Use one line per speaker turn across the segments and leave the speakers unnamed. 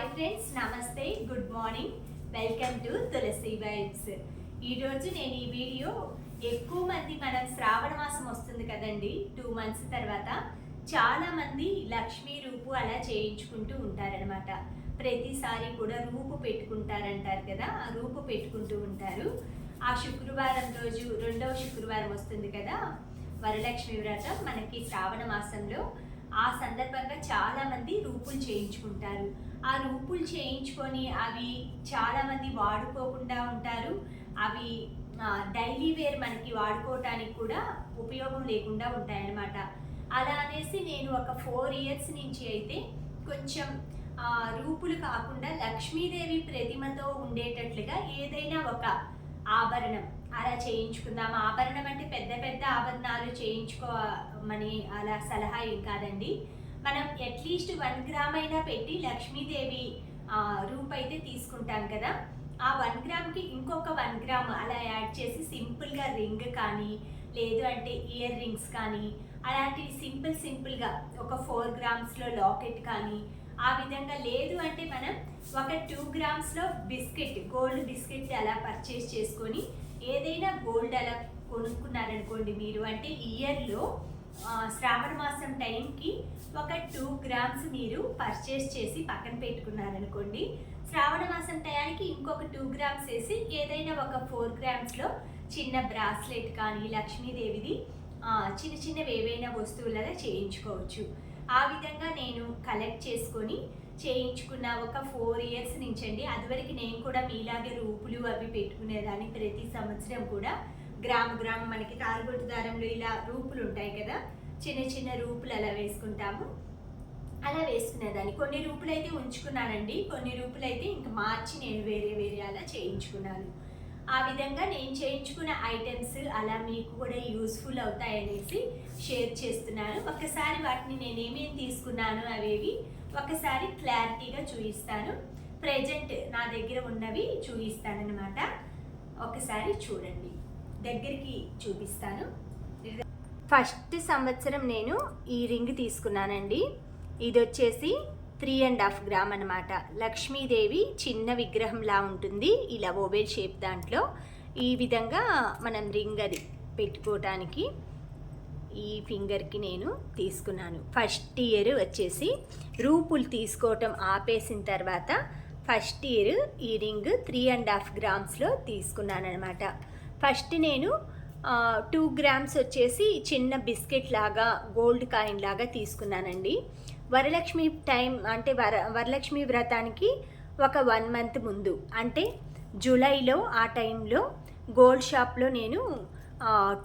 Hi friends, నమస్తే, good morning, welcome to Tulasi vibes. ఈరోజు నేను ఈ వీడియో ఎక్కువ మంది మనం శ్రావణ మాసం వస్తుంది కదండి, 2 months తర్వాత చాలా మంది లక్ష్మీ రూపు అలా చేయించుకుంటూ ఉంటారనమాట. ప్రతిసారి కూడా రూపు పెట్టుకుంటారంటారు కదా, ఆ రూపు పెట్టుకుంటూ ఉంటారు. ఆ శుక్రవారం రోజు, 2వ శుక్రవారం వస్తుంది కదా, వరలక్ష్మి వ్రతం మనకి శ్రావణ మాసంలో. ఆ సందర్భంగా చాలా మంది రూపులు చేయించుకుంటారు. ఆ రూపులు చేయించుకొని అవి చాలా మంది వాడుకోకుండా ఉంటారు. అవి డైలీ వేర్ మనకి వాడుకోవటానికి కూడా ఉపయోగం లేకుండా ఉంటాయన్నమాట. అలా అనేసి నేను ఒక 4 years నుంచి అయితే కొంచెం రూపులు కాకుండా లక్ష్మీదేవి ప్రతిమతో ఉండేటట్లుగా ఏదైనా ఒక ఆభరణం అలా చేయించుకుందాం. ఆభరణం అంటే పెద్ద పెద్ద ఆభరణాలు చేయించుకోమని అలా సలహా ఏం కాదండి. మనం అట్లీస్ట్ 1 gram అయినా పెట్టి లక్ష్మీదేవి రూప్ అయితే తీసుకుంటాం కదా, ఆ 1 gramకి ఇంకొక 1 gram అలా యాడ్ చేసి సింపుల్గా రింగ్ కానీ, లేదు అంటే ఇయర్ రింగ్స్ కానీ, అలాంటివి సింపుల్గా ఒక 4 grams లాకెట్ కానీ, ఆ విధంగా లేదు అంటే మనం ఒక 2 grams బిస్కెట్, గోల్డ్ బిస్కెట్ అలా పర్చేస్ చేసుకొని ఏదైనా గోల్డ్ అలా కొనుక్కున్నారనుకోండి మీరు, అంటే ఇయర్లో శ్రావణ మాసం టైంకి ఒక 2 grams మీరు పర్చేస్ చేసి పక్కన పెట్టుకున్నారనుకోండి, శ్రావణ మాసం టయానికి ఇంకొక 2 grams వేసి ఏదైనా ఒక 4 grams చిన్న బ్రాస్లెట్ కానీ లక్ష్మీదేవిది చిన్న చిన్నవి ఏవైనా వస్తువులలో చేయించుకోవచ్చు. ఆ విధంగా నేను కలెక్ట్ చేసుకొని చేయించుకున్న ఒక 4 years నుంచి అండి. అదివరకు నేను కూడా మీలాగే రూపులు అవి పెట్టుకునేదాన్ని. ప్రతి సంవత్సరం కూడా గ్రామ మనకి తారుగొట్టు దారంలో ఇలా రూపులు ఉంటాయి కదా, చిన్న చిన్న రూపులు అలా వేసుకుంటాము. అలా వేసుకునేదాన్ని. కొన్ని రూపులు అయితే ఉంచుకున్నానండి, కొన్ని రూపులు అయితే ఇంకా మార్చి నేను వేరే అలా చేయించుకున్నాను. ఆ విధంగా నేను చేయించుకున్న ఐటమ్స్ అలా మీకు కూడా యూస్ఫుల్ అవుతాయనేసి షేర్ చేస్తున్నాను. ఒకసారి వాటిని నేను ఏమేమి తీసుకున్నాను అవేవి ఒకసారి క్లారిటీగా చూపిస్తాను. ప్రెజెంట్ నా దగ్గర ఉన్నవి చూపిస్తానన్నమాట. ఒకసారి చూడండి, దగ్గరికి చూపిస్తాను. ఫస్ట్ సంవత్సరం నేను ఈ రింగ్ తీసుకున్నానండి. ఇది వచ్చేసి 3.5 gram అనమాట. లక్ష్మీదేవి చిన్న విగ్రహంలా ఉంటుంది, ఇలా ఓవెల్ షేప్. దాంట్లో ఈ విధంగా మనం రింగ్ అది పెట్టుకోవటానికి ఈ ఫింగర్కి నేను తీసుకున్నాను. ఫస్ట్ ఇయర్ వచ్చేసి రూపులు తీసుకోవటం ఆపేసిన తర్వాత ఫస్ట్ ఇయర్ ఈ రింగ్ 3.5 grams తీసుకున్నాను అనమాట. ఫస్ట్ నేను 2 grams వచ్చేసి చిన్న బిస్కెట్ లాగా, గోల్డ్ కాయిన్ లాగా తీసుకున్నానండి. వరలక్ష్మి టైం అంటే వరలక్ష్మి వ్రతానికి ఒక 1 month ముందు, అంటే జూలైలో ఆ టైంలో గోల్డ్ షాప్లో నేను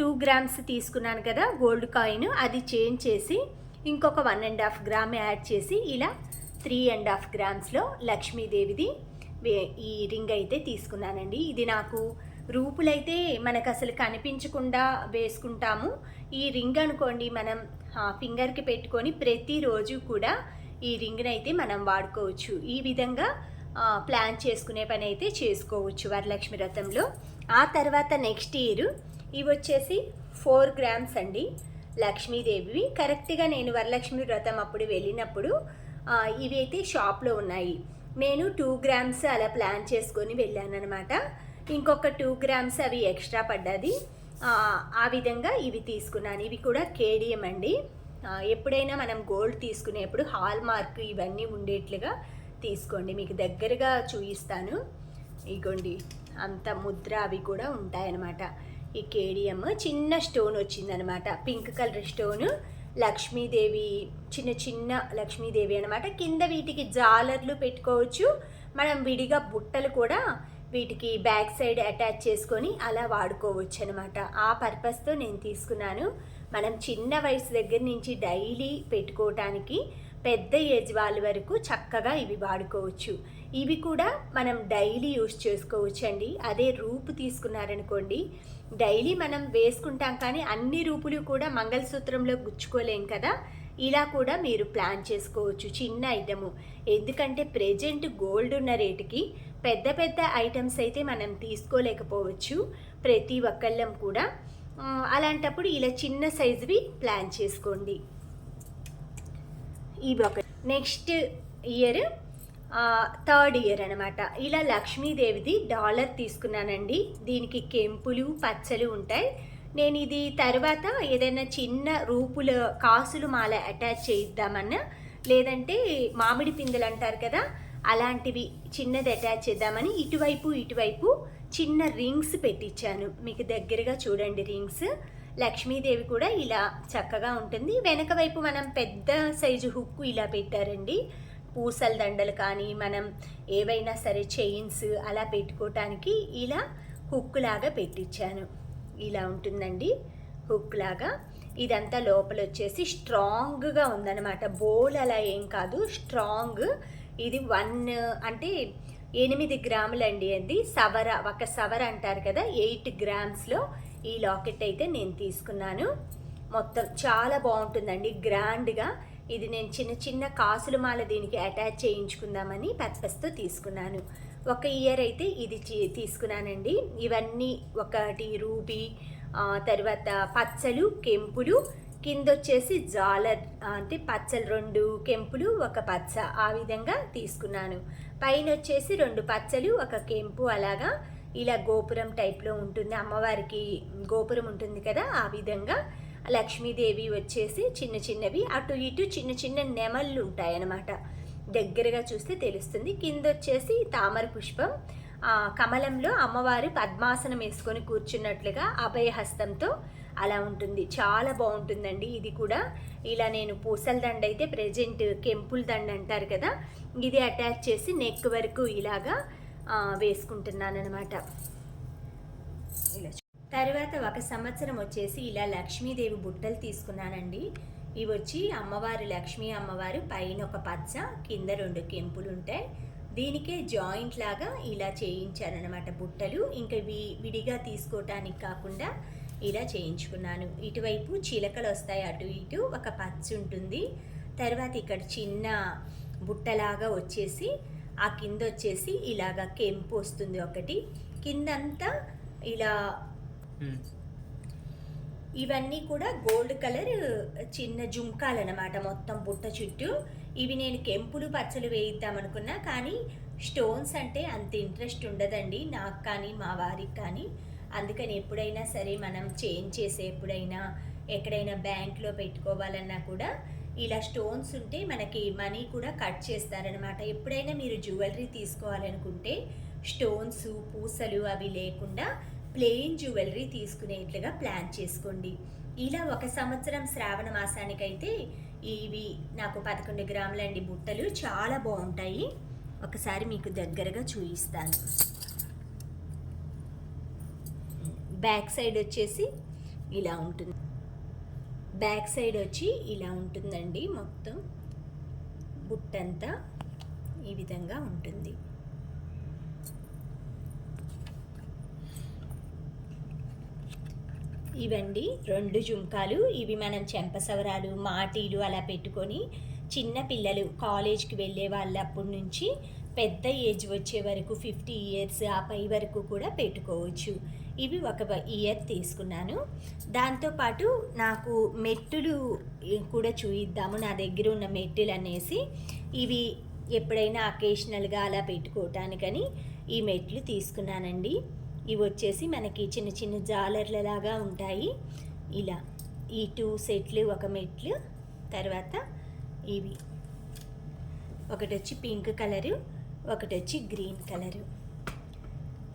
2 grams తీసుకున్నాను కదా గోల్డ్ కాయిన్, అది చేంజ్ చేసి ఇంకొక 1.5 gram యాడ్ చేసి ఇలా 3.5 grams లక్ష్మీదేవిది ఈ రింగ్ అయితే తీసుకున్నానండి. ఇది నాకు రూపులైతే మనకు అసలు కనిపించకుండా వేసుకుంటాము. ఈ రింగ్ అనుకోండి మనం ఫింగర్కి పెట్టుకొని ప్రతిరోజు కూడా ఈ రింగ్ని అయితే మనం వాడుకోవచ్చు. ఈ విధంగా ప్లాన్ చేసుకునే పని అయితే చేసుకోవచ్చు వరలక్ష్మి వ్రతంలో. ఆ తర్వాత నెక్స్ట్ ఇయర్ ఇవి వచ్చేసి 4 grams అండి లక్ష్మీదేవివి. కరెక్ట్గా నేను వరలక్ష్మి వ్రతం అప్పుడు వెళ్ళినప్పుడు ఇవి అయితే షాప్లో ఉన్నాయి. నేను 2 grams అలా ప్లాన్ చేసుకొని వెళ్ళాను అనమాట. ఇంకొక 2 grams అవి ఎక్స్ట్రా పడ్డది. ఆ విధంగా ఇవి తీసుకున్నాను. ఇవి కూడా కేడిఎం అండి. ఎప్పుడైనా మనం గోల్డ్ తీసుకునేప్పుడు హాల్ మార్క్ ఇవన్నీ ఉండేట్లుగా తీసుకోండి. మీకు దగ్గరగా చూపిస్తాను. ఇగోండి, అంత ముద్ర అవి కూడా ఉంటాయన్నమాట. ఈ కేడిఎం చిన్న స్టోన్ వచ్చిందనమాట, పింక్ కలర్ స్టోన్. లక్ష్మీదేవి చిన్న లక్ష్మీదేవి అనమాట. కింద వీటికి జాలర్లు పెట్టుకోవచ్చు. మనం విడిగా బుట్టలు కూడా వీటికి బ్యాక్ సైడ్ అటాచ్ చేసుకొని అలా వాడుకోవచ్చు అనమాట. ఆ పర్పస్తో నేను తీసుకున్నాను. మనం చిన్న వయసు దగ్గర నుంచి డైలీ పెట్టుకోవటానికి పెద్ద ఏజ్ వాళ్ళ వరకు చక్కగా ఇవి వాడుకోవచ్చు. ఇవి కూడా మనం డైలీ యూస్ చేసుకోవచ్చు అండి. అదే రూపు తీసుకున్నారనుకోండి, డైలీ మనం వేసుకుంటాం కానీ అన్ని రూపులు కూడా మంగళసూత్రంలో గుచ్చుకోలేం కదా. ఇలా కూడా మీరు ప్లాన్ చేసుకోవచ్చు చిన్న ఐటము. ఎందుకంటే ప్రెజెంట్ గోల్డ్ ఉన్న రేటుకి పెద్ద ఐటమ్స్ అయితే మనం తీసుకోలేకపోవచ్చు ప్రతి ఒక్కళ్ళం కూడా. అలాంటప్పుడు ఇలా చిన్న సైజువి ప్లాన్ చేసుకోండి. ఇవి ఒక నెక్స్ట్ ఇయర్ థర్డ్ ఇయర్ అనమాట. ఇలా లక్ష్మీదేవిది డాలర్ తీసుకున్నానండి. దీనికి కెంపులు పచ్చలు ఉంటాయి. నేను ఇది తర్వాత ఏదైనా చిన్న రూపుల కాసులు మాల అటాచ్ చేయిద్దామన్నా, లేదంటే మామిడి పిందెలు అంటారు కదా, అలాంటివి చిన్నది అటాచ్ చేద్దామని ఇటువైపు చిన్న రింగ్స్ పెట్టించాను. మీకు దగ్గరగా చూడండి రింగ్స్. లక్ష్మీదేవి కూడా ఇలా చక్కగా ఉంటుంది. వెనక వైపు మనం పెద్ద సైజు హుక్కు ఇలా పెట్టారండి. పూసల దండలు కానీ మనం ఏవైనా సరే చైన్స్ అలా పెట్టుకోవటానికి ఇలా హుక్ లాగా పెట్టించాను. ఇలా ఉంటుందండి హుక్ లాగా. ఇదంతా లోపల వచ్చేసి స్ట్రాంగ్గా ఉందన్నమాట. బోల్ అలా ఏం కాదు, స్ట్రాంగ్. ఇది 1 అంటే 8 గ్రాములండి. అది సవర, ఒక సవర అంటారు కదా, 8 గ్రామ్స్లో ఈ లాకెట్ అయితే నేను తీసుకున్నాను. మొత్తం చాలా బాగుంటుందండి, గ్రాండ్గా. ఇది నేను చిన్న కాసుల మాల దీనికి అటాచ్ చేయించుకుందామని పర్పస్తో తీసుకున్నాను. ఒక ఇయర్ అయితే ఇది తీసుకున్నానండి. ఇవన్నీ ఒకటి రూబీ, తర్వాత పచ్చలు కెంపులు, కింద వచ్చేసి జాలర్ అంటే పచ్చలు 2 కెంపులు ఒక పచ్చ, ఆ విధంగా తీసుకున్నాను. పైన వచ్చేసి 2 పచ్చలు ఒక కెంపు, అలాగా ఇలా గోపురం టైప్లో ఉంటుంది. అమ్మవారికి గోపురం ఉంటుంది కదా, ఆ విధంగా. లక్ష్మీదేవి వచ్చేసి చిన్నవి, అటు ఇటు చిన్న నెమళ్ళు ఉంటాయన్నమాట. దగ్గరగా చూస్తే తెలుస్తుంది. కింద వచ్చేసి తామర పుష్పం, కమలంలో అమ్మవారు పద్మాసనం వేసుకొని కూర్చున్నట్లుగా అభయహస్తంతో అలా ఉంటుంది. చాలా బాగుంటుందండి ఇది కూడా. ఇలా నేను పూసల దండ అయితే ప్రెజెంట్ కెంపుల్ దండ అంటారు కదా, ఇది అటాచ్ చేసి నెక్ వరకు ఇలాగా వేసుకుంటున్నాను అనమాట. ఇలా తర్వాత 1 సంవత్సరం వచ్చేసి ఇలా లక్ష్మీదేవి బుట్టలు తీసుకున్నానండి. ఇవి వచ్చి అమ్మవారు, లక్ష్మీ అమ్మవారు పైన ఒక పచ్చ, కింద 2 కెంపులు ఉంటాయి. దీనికే జాయింట్ లాగా ఇలా చేయించానమాట బుట్టలు. ఇంకా విడిగా తీసుకోవటానికి కాకుండా ఇలా చేయించుకున్నాను. ఇటువైపు చిలకలు వస్తాయి, అటు ఇటు ఒక పచ్చ ఉంటుంది. తర్వాత ఇక్కడ చిన్న బుట్టలాగా వచ్చేసి ఆ కింద వచ్చేసి ఇలాగా కెంపు వస్తుంది ఒకటి, కిందంతా ఇలా. ఇవన్నీ కూడా గోల్డ్ కలర్ చిన్న జుంకాలు అన్నమాట మొత్తం బుట్ట చుట్టూ. ఇవి నేను కెంపులు పచ్చలు వేయిద్దాం అనుకున్నా, కానీ స్టోన్స్ అంటే అంత ఇంట్రెస్ట్ ఉండదండి నాకు కానీ మా వారికి కానీ. అందుకని ఎప్పుడైనా సరే మనం చేంజ్ చేసే, ఎప్పుడైనా ఎక్కడైనా బ్యాంక్లో పెట్టుకోవాలన్నా కూడా ఇలా స్టోన్స్ ఉంటే మనకి మనీ కూడా కట్ చేస్తారనమాట. ఎప్పుడైనా మీరు జ్యువెలరీ తీసుకోవాలనుకుంటే స్టోన్స్ పూసలు అవి లేకుండా ప్లెయిన్ జ్యువెలరీ తీసుకునేట్లుగా ప్లాన్ చేసుకోండి. ఇలా 1 సంవత్సరం శ్రావణ మాసానికైతే ఇవి నాకు 11 గ్రాములండి బుట్టలు. చాలా బాగుంటాయి. ఒకసారి మీకు దగ్గరగా చూపిస్తాను. బ్యాక్ సైడ్ వచ్చేసి ఇలా ఉంటుంది. బ్యాక్ సైడ్ వచ్చి ఇలా ఉంటుందండి. మొత్తం బుట్టంతా ఈ విధంగా ఉంటుంది. ఇవండి 2 జుంకాలు. ఇవి మనం చెంపసవరాలు, మాటీలు అలా పెట్టుకొని చిన్న పిల్లలు కాలేజ్కి వెళ్ళే వాళ్ళప్పటి నుంచి పెద్ద ఏజ్ వచ్చే వరకు 50 ఇయర్స్ ఆ పై వరకు కూడా పెట్టుకోవచ్చు. ఇవి 1 ఇయర్ తీసుకున్నాను. దాంతోపాటు నాకు మెట్టులు కూడా చూయిద్దాము, నా దగ్గర ఉన్న మెట్టులు అనేసి. ఇవి ఎప్పుడైనా అకేషనల్గా అలా పెట్టుకోవటానికని ఈ మెట్లు తీసుకున్నానండి. ఇవి వచ్చేసి మనకి చిన్న జాలర్లలాగా ఉంటాయి. ఇలా ఈ 2 సెట్లు 1 మెట్లు. తర్వాత ఇవి ఒకటి వచ్చి పింక్ కలరు, ఒకటి వచ్చి గ్రీన్ కలరు,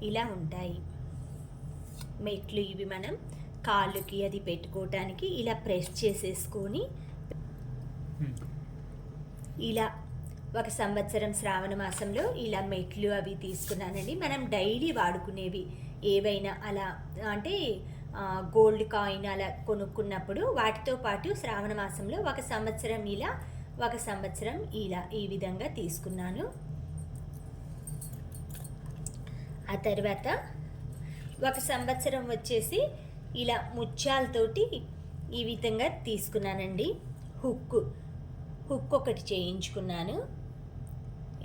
ఇలా ఉంటాయి మెట్లు. ఇవి మనం కాళ్ళకి అది పెట్టుకోవటానికి ఇలా ప్రెస్ చేసేసుకొని ఇలా 1 సంవత్సరం శ్రావణ మాసంలో ఇలా మెట్లు అవి తీసుకున్నానండి. మనం డైలీ వాడుకునేవి ఏవైనా అలా అంటే గోల్డ్ కాయిన్ అలా కొనుక్కున్నప్పుడు వాటితో పాటు శ్రావణ మాసంలో 1 సంవత్సరం ఇలా 1 సంవత్సరం ఇలా ఈ విధంగా తీసుకున్నాను. ఆ తర్వాత 1 సంవత్సరం వచ్చేసి ఇలా ముత్యాలతోటి ఈ విధంగా తీసుకున్నానండి. హుక్ ఒకటి చేయించుకున్నాను.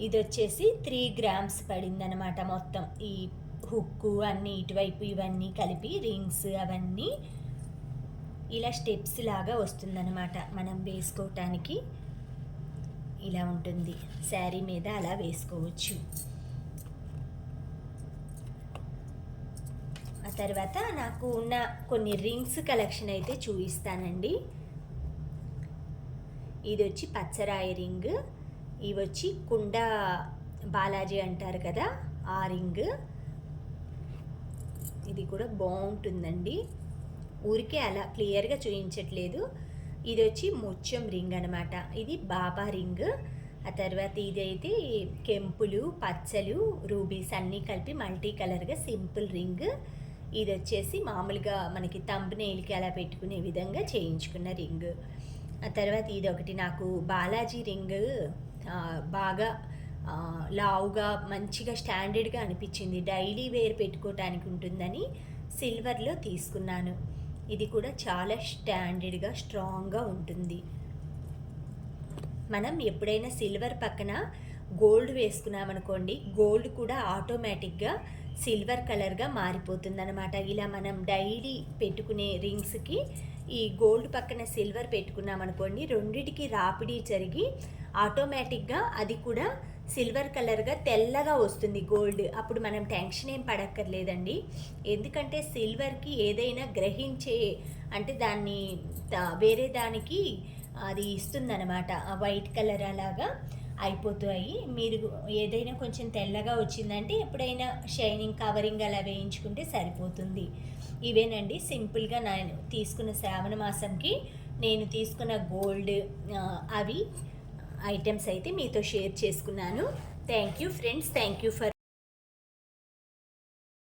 ఇది వచ్చేసి 3 గ్రామ్స్ పడిందనమాట మొత్తం. ఈ హుక్కు అన్నీ ఇటువైపు ఇవన్నీ కలిపి రింగ్స్ అవన్నీ ఇలా స్టెప్స్ లాగా వస్తుందన్నమాట మనం వేసుకోవటానికి. ఇలా ఉంటుంది. శారీ మీద అలా వేసుకోవచ్చు. ఆ తర్వాత నాకు ఉన్న కొన్ని రింగ్స్ కలెక్షన్ అయితే చూపిస్తానండి. ఇది వచ్చి పచ్చరాయి రింగ్, ఇవి వచ్చి కుండ బాలాజీ అంటారు కదా ఆ రింగ్. ఇది కూడా బాగుంటుందండి, ఊరికే అలా క్లియర్గా చూపించట్లేదు. ఇది వచ్చి ముత్యం రింగ్ అనమాట, ఇది బాబా రింగ్. ఆ తర్వాత ఇదైతే కెంపులు పచ్చలు రూబీస్ అన్నీ కలిపి మల్టీ కలర్గా సింపుల్ రింగ్. ఇది వచ్చేసి మామూలుగా మనకి తంబ్ నెయిల్కి అలా పెట్టుకునే విధంగా చేయించుకున్న రింగ్. ఆ తర్వాత ఇది ఒకటి నాకు బాలాజీ రింగ్ బాగా లావుగా మంచిగా స్టాండర్డ్గా అనిపించింది, డైలీ వేర్ పెట్టుకోవటానికి ఉంటుందని సిల్వర్లో తీసుకున్నాను. ఇది కూడా చాలా స్టాండర్డ్గా స్ట్రాంగ్గా ఉంటుంది. మనం ఎప్పుడైనా సిల్వర్ పక్కన గోల్డ్ వేసుకున్నామనుకోండి, గోల్డ్ కూడా ఆటోమేటిక్గా సిల్వర్ కలర్గా మారిపోతుంది అనమాట. ఇలా మనం డైలీ పెట్టుకునే రింగ్స్కి ఈ గోల్డ్ పక్కన సిల్వర్ పెట్టుకున్నామనుకోండి, రెండిటికి రాపిడి జరిగి ఆటోమేటిక్గా అది కూడా సిల్వర్ కలర్గా తెల్లగా వస్తుంది గోల్డ్. అప్పుడు మనం టెన్షన్ ఏం పడక్కర్లేదండి, ఎందుకంటే సిల్వర్కి ఏదైనా గ్రహించే అంటే దాన్ని వేరే దానికి అది ఇస్తుందన్నమాట, వైట్ కలర్ అలాగా అయిపోతాయి. మీరు ఏదైనా కొంచెం తెల్లగా వచ్చిందంటే ఎప్పుడైనా షైనింగ్ కవరింగ్ అలా వేయించుకుంటే సరిపోతుంది. ఇవేనండి సింపుల్గా నేను తీసుకున్న శ్రావణ మాసంకి నేను తీసుకున్న గోల్డ్ అవి ఐటమ్స్ అయితే మీతో షేర్ చేసుకున్నాను. Thank you friends, thank you for